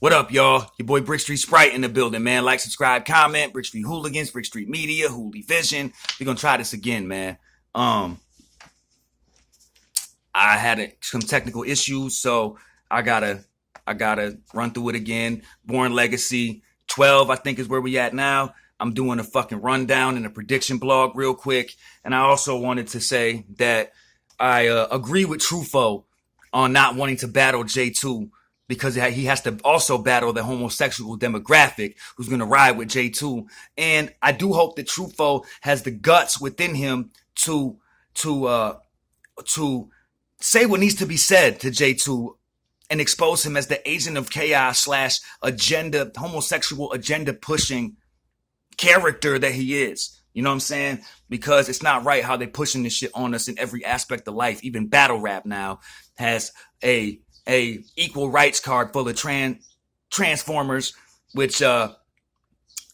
What up, y'all? Your boy Brick Street Sprite in the building, man. Like, subscribe, comment. Brick Street Hooligans, Brick Street Media, Hooli Vision. We're gonna try this again, man. I had some technical issues, so I gotta run through it again. Born Legacy 12, I think, is where we at now. I'm doing a fucking rundown and a prediction blog real quick, and I also wanted to say that I agree with Truffaut on not wanting to battle J2 because he has to also battle the homosexual demographic who's going to ride with J2. And I do hope that Truffaut has the guts within him to say what needs to be said to J2 and expose him as the agent of chaos / agenda, homosexual agenda pushing character that he is. You know what I'm saying? Because it's not right how they pushing this shit on us in every aspect of life. Even battle rap now has a equal rights card full of transformers, which now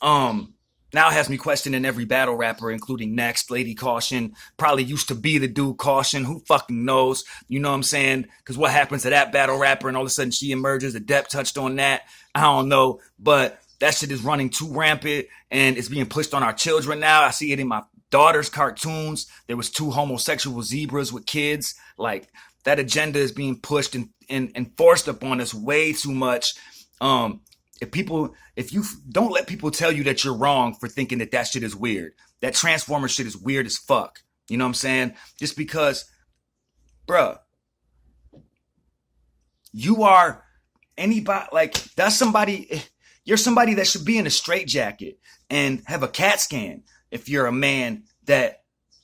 has me questioning every battle rapper, including Next, Lady Caution. Probably used to be the dude Caution. Who fucking knows? You know what I'm saying? Because what happens to that battle rapper and all of a sudden she emerges? Adept touched on that. I don't know. But that shit is running too rampant and it's being pushed on our children now. I see it in my daughter's cartoons. There was 2 homosexual zebras with kids. Like, that agenda is being pushed and forced upon us way too much. If you don't let people tell you that you're wrong for thinking that shit is weird. That Transformer shit is weird as fuck. You know what I'm saying? Just because, bruh, you are anybody, like, you're somebody that should be in a straitjacket and have a CAT scan if you're a man that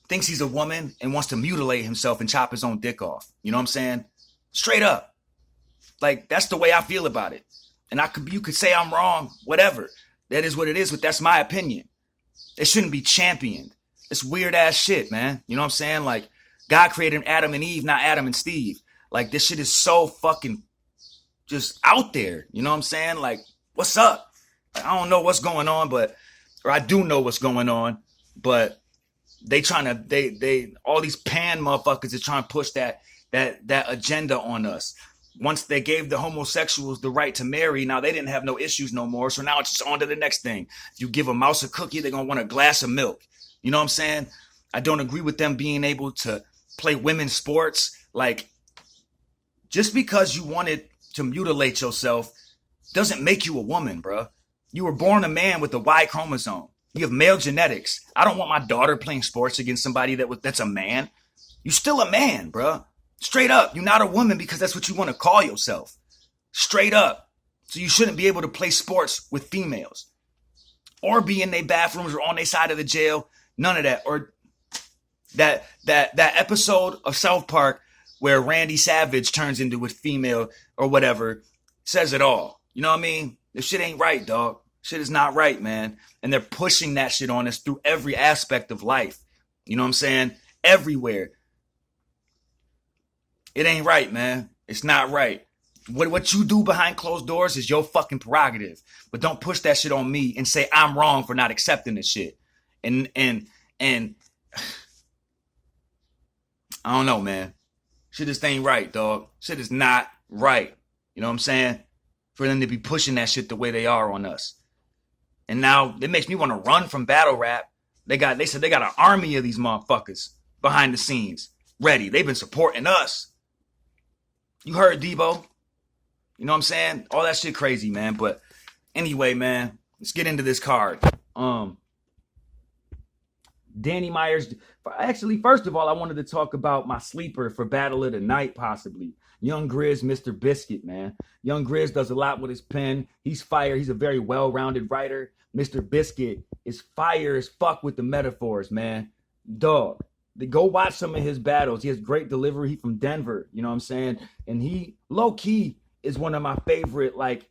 thinks he's a woman and wants to mutilate himself and chop his own dick off. You know what I'm saying? Straight up. Like, that's the way I feel about it. And you could say I'm wrong, whatever. That is what it is, but that's my opinion. It shouldn't be championed. It's weird ass shit, man. You know what I'm saying? Like, God created Adam and Eve, not Adam and Steve. Like, this shit is so fucking just out there. You know what I'm saying? Like, what's up? I don't know what's going on, or I do know what's going on, but all these pan motherfuckers are trying to push that agenda on us. Once they gave the homosexuals the right to marry, now they didn't have no issues no more. So now it's just on to the next thing. If you give a mouse a cookie, they're going to want a glass of milk. You know what I'm saying? I don't agree with them being able to play women's sports. Like, just because you wanted to mutilate yourself doesn't make you a woman, bro. You were born a man with the Y chromosome. You have male genetics. I don't want my daughter playing sports against somebody that's a man. You're still a man, bro. Straight up. You're not a woman because that's what you want to call yourself. Straight up. So you shouldn't be able to play sports with females or be in their bathrooms or on their side of the jail. None of that. Or that episode of South Park where Randy Savage turns into a female or whatever says it all. You know what I mean? This shit ain't right, dog. Shit is not right, man. And they're pushing that shit on us through every aspect of life. You know what I'm saying? Everywhere. It ain't right, man. It's not right. What you do behind closed doors is your fucking prerogative. But don't push that shit on me and say I'm wrong for not accepting this shit. And I don't know, man. Shit just ain't right, dog. Shit is not right. You know what I'm saying? For them to be pushing that shit the way they are on us. And now it makes me want to run from battle rap. They said they got an army of these motherfuckers behind the scenes. Ready. They've been supporting us. You heard Debo. You know what I'm saying? All that shit crazy, man. But anyway, man, let's get into this card. Danny Myers. Actually, first of all, I wanted to talk about my sleeper for Battle of the Night, possibly. Young Grizz, Mr. Biscuit, man. Young Grizz does a lot with his pen. He's fire. He's a very well-rounded writer. Mr. Biscuit is fire as fuck with the metaphors, man. Dog. Go watch some of his battles. He has great delivery. He from Denver, you know what I'm saying? And he, low-key, is one of my favorite, like,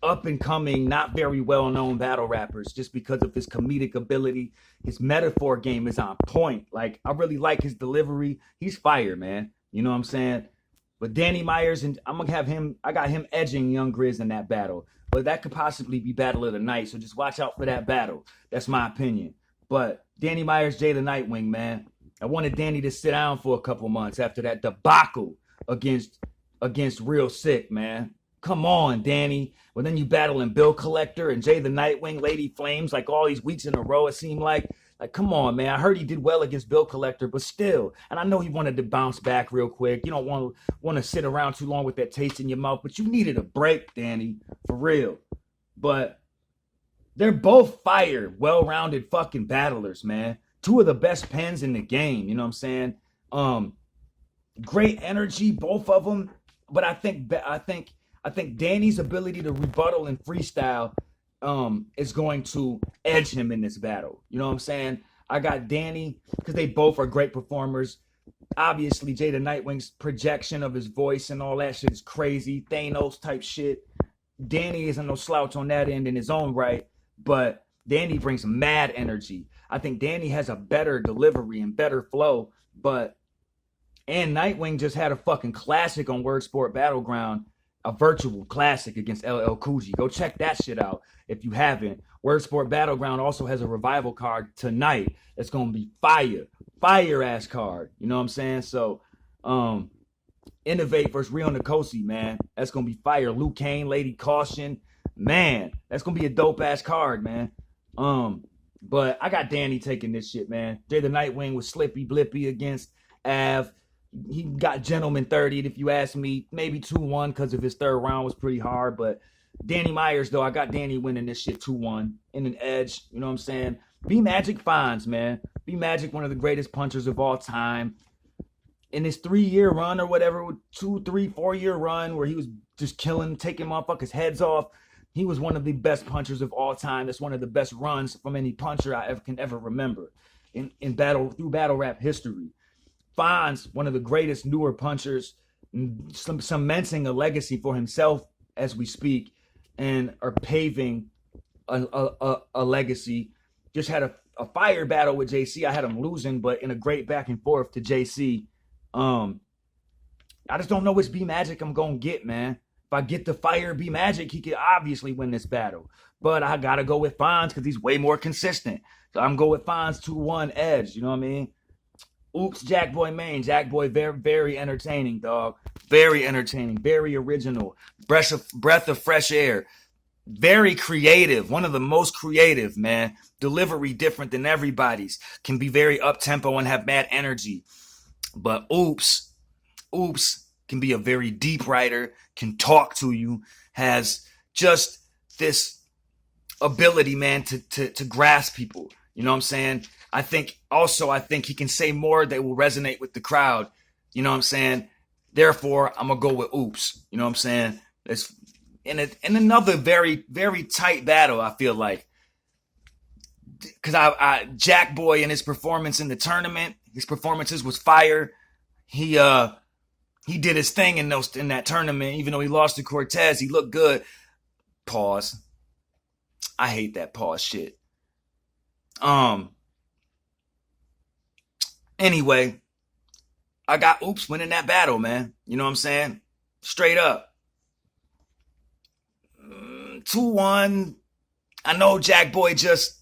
up-and-coming, not very well-known battle rappers just because of his comedic ability. His metaphor game is on point. Like, I really like his delivery. He's fire, man. You know what I'm saying? But Danny Myers, and I got him edging Young Grizz in that battle. But that could possibly be Battle of the Night, so just watch out for that battle. That's my opinion. But Danny Myers, Jay the Nightwing, man. I wanted Danny to sit down for a couple months after that debacle against Real Sick, man. Come on, Danny. Well, then you battling Bill Collector and Jay the Nightwing, Lady Flames, like all these weeks in a row, it seemed like. Like, come on, man. I heard he did well against Bill Collector, but still. And I know he wanted to bounce back real quick. You don't want to sit around too long with that taste in your mouth, but you needed a break, Danny, for real. But they're both fire, well-rounded fucking battlers, man. Two of the best pens in the game. You know what I'm saying? Great energy, both of them. But I think Danny's ability to rebuttal and freestyle is going to edge him in this battle. You know what I'm saying? I got Danny because they both are great performers. Obviously, Jay the Nightwing's projection of his voice and all that shit is crazy. Thanos type shit. Danny isn't no slouch on that end in his own right, but Danny brings mad energy. I think Danny has a better delivery and better flow, and Nightwing just had a fucking classic on Word Sport Battleground, a virtual classic against LL Cool J. Go check that shit out if you haven't. Word Sport Battleground also has a revival card tonight that's gonna be fire ass card. You know what I'm saying? So, Innovate versus Rio Nikosi, man. That's gonna be fire. Luke Kane, Lady Caution, man. That's gonna be a dope ass card, man. But I got Danny taking this shit, man. Jay the Nightwing was Slippy Blippy against Av. He got Gentleman 30'd, if you ask me. Maybe 2-1 because of his third round was pretty hard. But Danny Myers, though, I got Danny winning this shit 2-1 in an edge. You know what I'm saying? B Magic Fines, man. B Magic, one of the greatest punchers of all time. In his 3-year run or whatever, 2, 3, 4-year run where he was just killing, taking motherfuckers' heads off, he was one of the best punchers of all time. That's one of the best runs from any puncher I can ever remember in battle through battle rap history. Fonz, one of the greatest newer punchers, cementing a legacy for himself as we speak, and are paving a legacy. Just had a fire battle with JC. I had him losing, but in a great back and forth to JC. I just don't know which B Magic I'm gonna get, man. If I get the fire B Magic, he could obviously win this battle. But I gotta go with Fonz because he's way more consistent. So I'm going with Fonz 2-1 edge. You know what I mean? Oops, Jackboy Maine. Jackboy, very, very entertaining, dog. Very entertaining. Very original. Breath of fresh air. Very creative. One of the most creative, man. Delivery different than everybody's. Can be very up-tempo and have mad energy. But Oops can be a very deep writer, can talk to you, has just this ability, man, to grasp people. You know what I'm saying? I think he can say more that will resonate with the crowd. You know what I'm saying? Therefore, I'm going to go with Oops. You know what I'm saying? It's in another very, very tight battle, I feel like. Because Jack Boy and his performance in the tournament, his performances was fire. He did his thing in that tournament. Even though he lost to Cortez, he looked good. Pause. I hate that pause shit. Anyway, I got Oops winning that battle, man. You know what I'm saying? Straight up. 2-1. I know Jack Boy just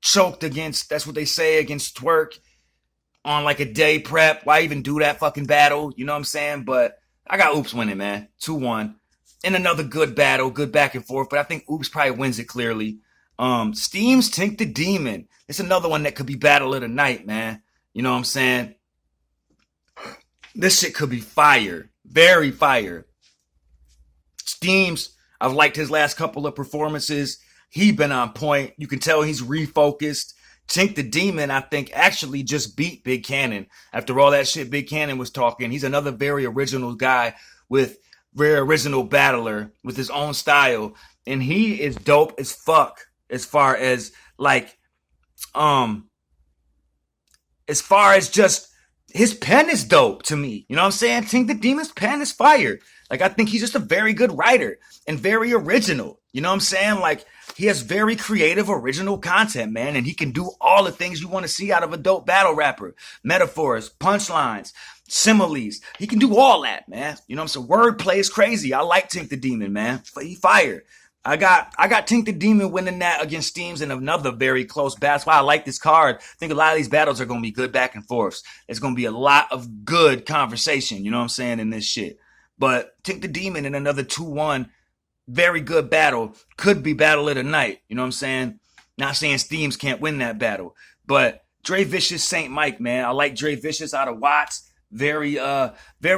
choked against, that's what they say, against Twerk on like a day prep. Why even do that fucking battle? You know what I'm saying? But I got Oops winning, man. 2-1. In another good battle, good back and forth, but I think Oops probably wins it clearly. Steam's Tink the Demon. It's another one that could be battle of the night, man. You know what I'm saying? This shit could be fire. Very fire. Steam's, I've liked his last couple of performances. He been on point. You can tell he's refocused. Tink the Demon, I think, actually just beat Big Cannon. After all that shit Big Cannon was talking, he's another very original guy with very original battler with his own style. And he is dope as fuck as far as like, as far as just his pen is dope to me. You know what I'm saying? Tink the Demon's pen is fire. Like, I think he's just a very good writer and very original. You know what I'm saying? Like, he has very creative, original content, man. And he can do all the things you want to see out of a dope battle rapper. Metaphors, punchlines, similes. He can do all that, man. You know what I'm saying? Wordplay is crazy. I like Tink the Demon, man. He fire. I got Tink the Demon winning that against Steams in another very close battle. That's why I like this card. I think a lot of these battles are going to be good back and forths. There's going to be a lot of good conversation, you know what I'm saying, in this shit. But Tink the Demon in another 2-1 very good battle. Could be battle of the night. You know what I'm saying? Not saying Steams can't win that battle, but Dre Vicious, Saint Mike, man. I like Dre Vicious out of Watts. Very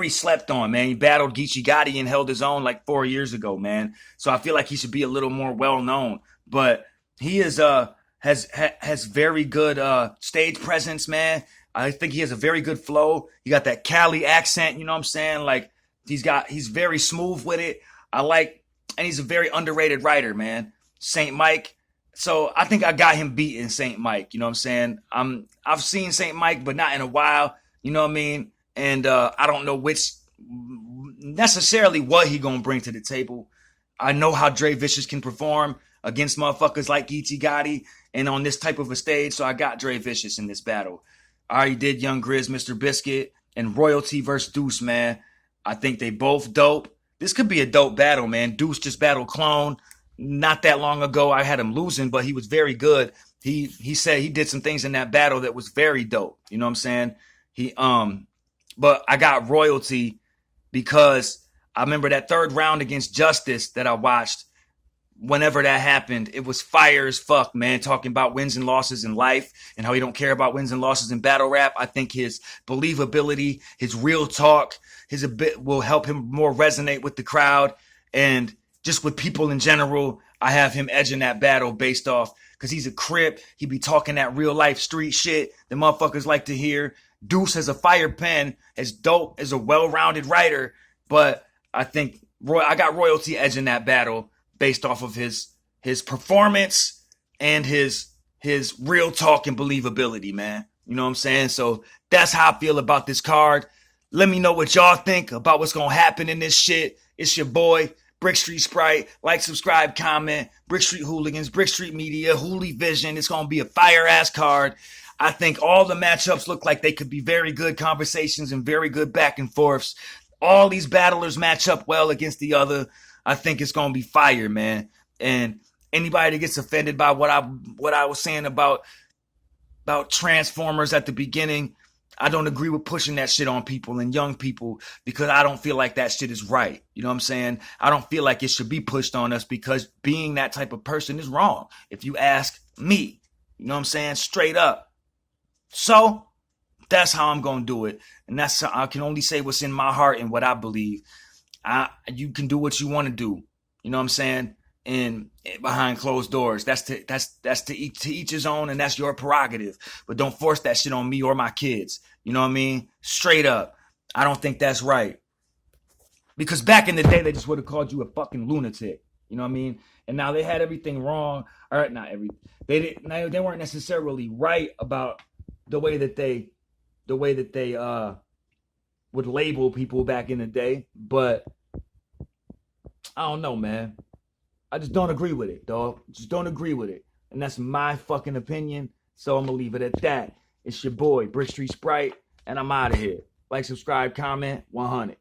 slept on, man. He battled Geechee Gotti and held his own like 4 years ago, man. So I feel like he should be a little more well known. But he is has very good stage presence, man. I think he has a very good flow. He got that Cali accent, you know what I'm saying? Like he's very smooth with it. And he's a very underrated writer, man. Saint Mike. So I think I got him beating Saint Mike, you know what I'm saying? I've seen Saint Mike, but not in a while, you know what I mean? And I don't know which necessarily what he gonna bring to the table. I know how Dre Vicious can perform against motherfuckers like Geechee Gotti and on this type of a stage, so I got Dre Vicious in this battle. I already did Young Grizz, Mr. Biscuit, and Royalty versus Deuce, man. I think they both dope. This could be a dope battle, man. Deuce just battled Clone not that long ago. I had him losing, but he was very good. He said he did some things in that battle that was very dope. You know what I'm saying? But I got Royalty because I remember that third round against Justice that I watched. Whenever that happened, it was fire as fuck, man, talking about wins and losses in life and how he don't care about wins and losses in battle rap. I think his believability, his real talk, his a bit will help him more resonate with the crowd and just with people in general. I have him edging that battle based off because he's a Crip. He be talking that real life street shit that motherfuckers like to hear. Deuce has a fire pen, as dope, as a well-rounded writer, but I think I got Royalty edging that battle based off of his performance and his real talk and believability, man. You know what I'm saying? So that's how I feel about this card. Let me know what y'all think about what's going to happen in this shit. It's your boy, Brick Street Sprite. Like, subscribe, comment. Brick Street Hooligans, Brick Street Media, Hooli Vision. It's going to be a fire-ass card. I think all the matchups look like they could be very good conversations and very good back and forths. All these battlers match up well against the other. I think it's going to be fire, man. And anybody that gets offended by what I was saying about Transformers at the beginning, I don't agree with pushing that shit on people and young people because I don't feel like that shit is right. You know what I'm saying? I don't feel like it should be pushed on us because being that type of person is wrong. If you ask me, you know what I'm saying? Straight up. So that's how I'm going to do it. And that's how I can only say what's in my heart and what I believe. You can do what you want to do. You know what I'm saying? And behind closed doors, that's to each his own, and that's your prerogative. But don't force that shit on me or my kids. You know what I mean? Straight up. I don't think that's right. Because back in the day, they just would have called you a fucking lunatic. You know what I mean? And now they had everything wrong. All right, not every. They weren't necessarily right about the way that they would label people back in the day, but I don't know, man. I just don't agree with it, dog. Just don't agree with it. And that's my fucking opinion. So I'm going to leave it at that. It's your boy, Brick Street Sprite, and I'm out of here. Like, subscribe, comment, 100.